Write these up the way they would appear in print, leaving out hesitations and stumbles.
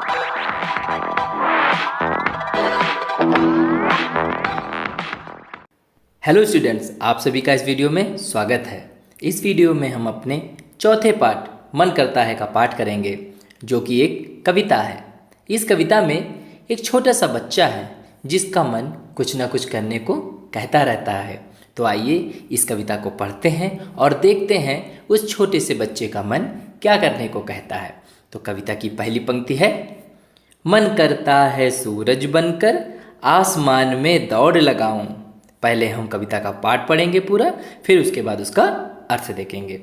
Hello students, आप सभी का इस वीडियो में स्वागत है। इस वीडियो में हम अपने चौथे पाठ मन करता है का पाठ करेंगे, जो कि एक कविता है। इस कविता में एक छोटा सा बच्चा है जिसका मन कुछ ना कुछ करने को कहता रहता है। तो आइए इस कविता को पढ़ते हैं और देखते हैं उस छोटे से बच्चे का मन क्या करने को कहता है। तो कविता की पहली पंक्ति है, मन करता है सूरज बनकर आसमान में दौड़ लगाऊं। पहले हम कविता का पाठ पढ़ेंगे पूरा, फिर उसके बाद उसका अर्थ देखेंगे।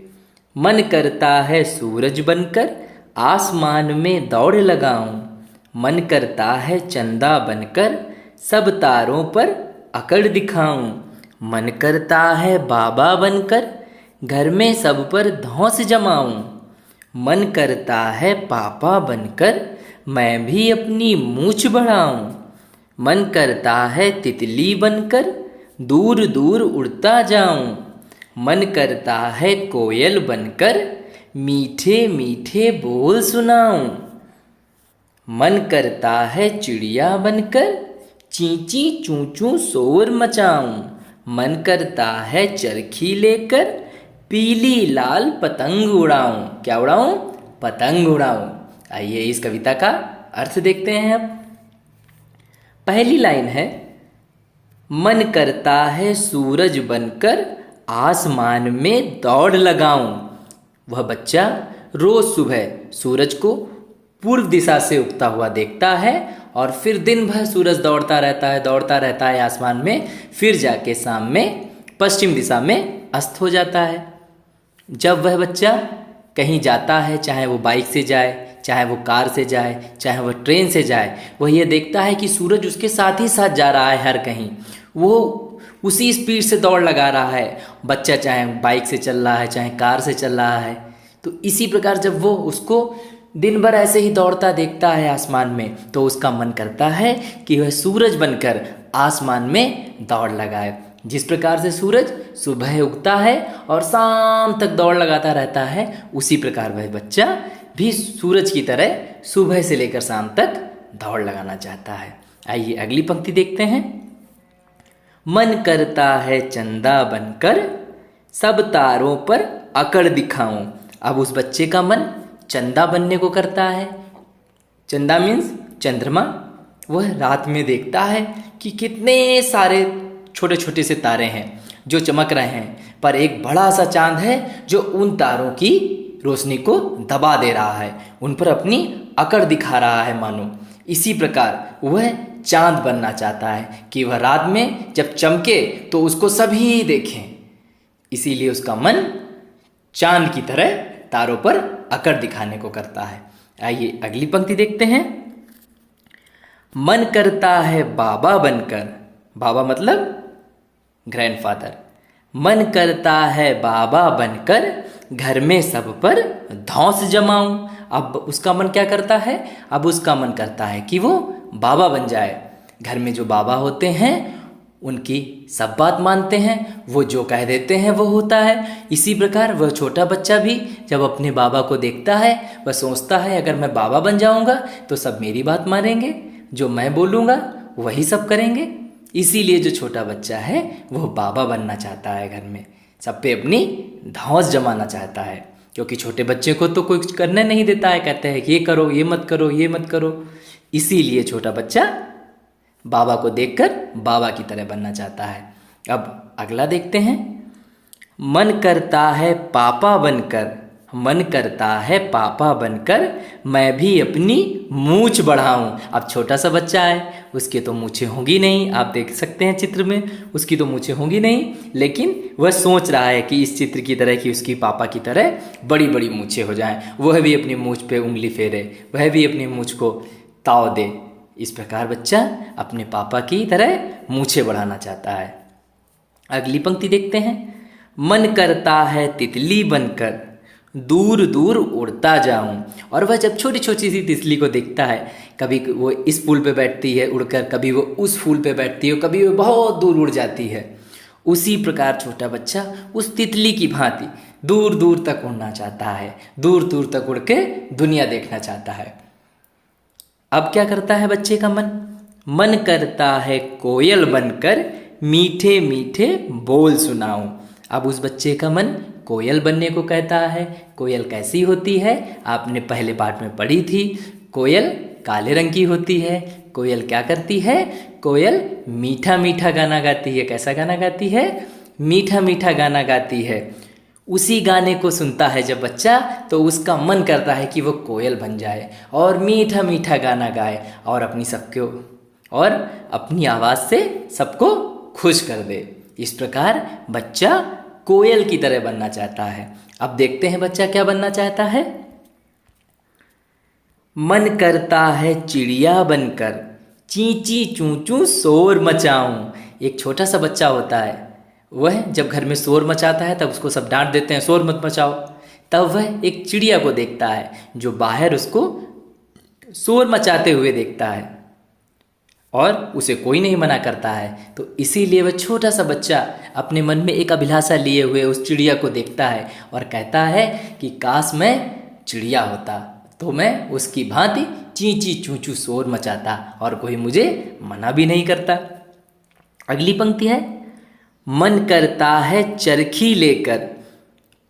मन करता है सूरज बनकर आसमान में दौड़ लगाऊं, मन करता है चंदा बनकर सब तारों पर अकड़ दिखाऊं, मन करता है बाबा बनकर घर में सब पर धौंस जमाऊं, मन करता है पापा बनकर मैं भी अपनी मूंछ बढ़ाऊं, मन करता है तितली बनकर दूर दूर उड़ता जाऊं, मन करता है कोयल बनकर मीठे मीठे बोल सुनाऊं, मन करता है चिड़िया बनकर चींची चूं चूं शोर मचाऊं, मन करता है चरखी लेकर पीली लाल पतंग उड़ाऊं। क्या उड़ाऊं? पतंग उड़ाऊं। आइए इस कविता का अर्थ देखते हैं अब। पहली लाइन है, मन करता है सूरज बनकर आसमान में दौड़ लगाऊं। वह बच्चा रोज सुबह सूरज को पूर्व दिशा से उगता हुआ देखता है और फिर दिन भर सूरज दौड़ता रहता है आसमान में, फिर जाके शाम में पश्चिम दिशा में अस्त हो जाता है। जब वह बच्चा कहीं जाता है, चाहे वो बाइक से जाए, चाहे वो कार से जाए, चाहे वह ट्रेन से जाए, वह ये देखता है कि सूरज उसके साथ ही साथ जा रहा है हर कहीं। वो उसी स्पीड से दौड़ लगा रहा है। बच्चा चाहे बाइक से चल रहा है, चाहे कार से चल रहा है। तो इसी प्रकार जब वो उसको दिन भर ऐसे ही दौड़ता देखता है आसमान में, तो उसका मन करता है कि वह सूरज बनकर आसमान में दौड़ लगाए। जिस प्रकार से सूरज सुबह उगता है और शाम तक दौड़ लगाता रहता है, उसी प्रकार वह बच्चा भी सूरज की तरह सुबह से लेकर शाम तक दौड़ लगाना चाहता है। आइए अगली पंक्ति देखते हैं। मन करता है चंदा बनकर सब तारों पर अकड़ दिखाऊं। अब उस बच्चे का मन चंदा बनने को करता है। चंदा मीन्स चंद्रमा। वह रात में देखता है कि कितने सारे छोटे छोटे से तारे हैं जो चमक रहे हैं, पर एक बड़ा सा चांद है जो उन तारों की रोशनी को दबा दे रहा है, उन पर अपनी अकड़ दिखा रहा है मानो। इसी प्रकार वह चांद बनना चाहता है कि वह रात में जब चमके तो उसको सभी देखें। इसीलिए उसका मन चांद की तरह तारों पर अकड़ दिखाने को करता है। आइए अगली पंक्ति देखते हैं। मन करता है बाबा बनकर, बाबा मतलब ग्रैंडफादर, मन करता है बाबा बनकर घर में सब पर धौंस जमाऊं। अब उसका मन क्या करता है? अब उसका मन करता है कि वो बाबा बन जाए। घर में जो बाबा होते हैं उनकी सब बात मानते हैं, वो जो कह देते हैं वो होता है। इसी प्रकार वह छोटा बच्चा भी जब अपने बाबा को देखता है, वह सोचता है अगर मैं बाबा बन जाऊंगा तो सब मेरी बात मानेंगे, जो मैं बोलूँगा वही सब करेंगे। इसीलिए जो छोटा बच्चा है वह बाबा बनना चाहता है, घर में सब पे अपनी धौंस जमाना चाहता है। क्योंकि छोटे बच्चे को तो कोई कुछ करने नहीं देता है, कहते हैं ये करो, ये मत करो, ये मत करो। इसीलिए छोटा बच्चा बाबा को देखकर बाबा की तरह बनना चाहता है। अब अगला देखते हैं। मन करता है पापा बनकर, मन करता है पापा बनकर मैं भी अपनी मूंछ बढ़ाऊं। अब छोटा सा बच्चा है, उसके तो मूंछें होंगी नहीं, आप देख सकते हैं चित्र में, उसकी तो मूंछें होंगी नहीं, लेकिन वह सोच रहा है कि इस चित्र की तरह कि उसकी पापा की तरह बड़ी बड़ी मूंछें हो जाएं, वह भी अपनी मूंछ पे उंगली फेरे, वह भी अपनी मूंछ को ताव दे। इस प्रकार बच्चा अपने पापा की तरह मूंछें बढ़ाना चाहता है। अगली पंक्ति देखते हैं। मन करता है तितली बनकर दूर दूर उड़ता जाऊं। और वह जब छोटी छोटी सी तितली को देखता है, कभी वो इस फूल पे बैठती है उड़कर, कभी वो उस फूल पे बैठती है, कभी वो बहुत दूर उड़ जाती है। उसी प्रकार छोटा बच्चा उस तितली की भांति दूर दूर तक उड़ना चाहता है, दूर दूर तक उड़ के दुनिया देखना चाहता है। अब क्या करता है बच्चे का मन? मन करता है कोयल बनकर मीठे मीठे बोल सुनाऊं। अब उस बच्चे का मन कोयल बनने को कहता है। कोयल कैसी होती है? आपने पहले पाठ में पढ़ी थी। कोयल काले रंग की होती है। कोयल क्या करती है? कोयल मीठा मीठा गाना गाती है। कैसा गाना गाती है? मीठा मीठा गाना गाती है। उसी गाने को सुनता है जब बच्चा, तो उसका मन करता है कि वो कोयल बन जाए और मीठा मीठा गाना गाए और अपनी आवाज़ से सबको खुश कर दे। इस प्रकार बच्चा कोयल की तरह बनना चाहता है। अब देखते हैं बच्चा क्या बनना चाहता है। मन करता है चिड़िया बनकर चींची चूं चूं शोर मचाऊं। एक छोटा सा बच्चा होता है, वह जब घर में शोर मचाता है तब उसको सब डांट देते हैं, शोर मत मचाओ। तब वह एक चिड़िया को देखता है जो बाहर उसको शोर मचाते हुए देखता है और उसे कोई नहीं मना करता है। तो इसीलिए वह छोटा सा बच्चा अपने मन में एक अभिलाषा लिए हुए उस चिड़िया को देखता है और कहता है कि काश मैं चिड़िया होता तो मैं उसकी भांति चींची चूंचू शोर मचाता और कोई मुझे मना भी नहीं करता। अगली पंक्ति है, मन करता है चरखी लेकर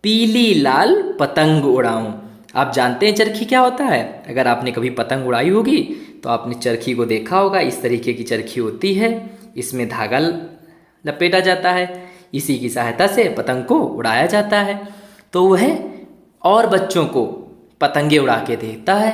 पीली लाल पतंग उड़ाऊं। आप जानते हैं चरखी क्या होता है? अगर आपने कभी पतंग उड़ाई होगी तो आपने चरखी को देखा होगा। इस तरीके की चरखी होती है, इसमें धागा लपेटा जाता है, इसी की सहायता से पतंग को उड़ाया जाता है। तो वह और बच्चों को पतंगे उड़ा के देखता है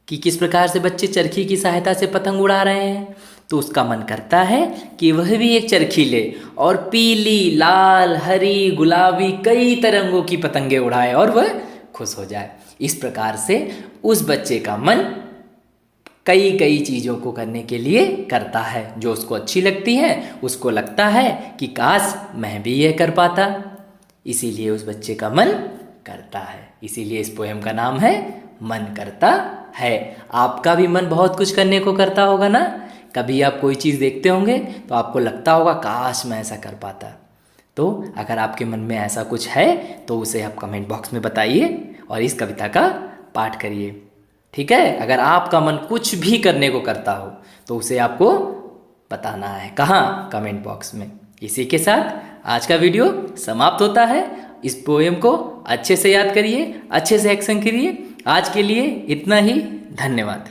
कि किस प्रकार से बच्चे चरखी की सहायता से पतंग उड़ा रहे हैं। तो उसका मन करता है कि वह भी एक चरखी ले और पीली लाल हरी गुलाबी कई तरंगों की पतंगे उड़ाए और वह खुश हो जाए। इस प्रकार से उस बच्चे का मन कई कई चीज़ों को करने के लिए करता है जो उसको अच्छी लगती है। उसको लगता है कि काश मैं भी यह कर पाता, इसीलिए उस बच्चे का मन करता है। इसीलिए इस पोएम का नाम है मन करता है। आपका भी मन बहुत कुछ करने को करता होगा ना। कभी आप कोई चीज़ देखते होंगे तो आपको लगता होगा काश मैं ऐसा कर पाता। तो अगर आपके मन में ऐसा कुछ है तो उसे आप कमेंट बॉक्स में बताइए और इस कविता का पाठ करिए। ठीक है? अगर आपका मन कुछ भी करने को करता हो तो उसे आपको बताना है। कहाँ? कमेंट बॉक्स में। इसी के साथ आज का वीडियो समाप्त होता है। इस पोएम को अच्छे से याद करिए, अच्छे से एक्शन करिए। आज के लिए इतना ही। धन्यवाद।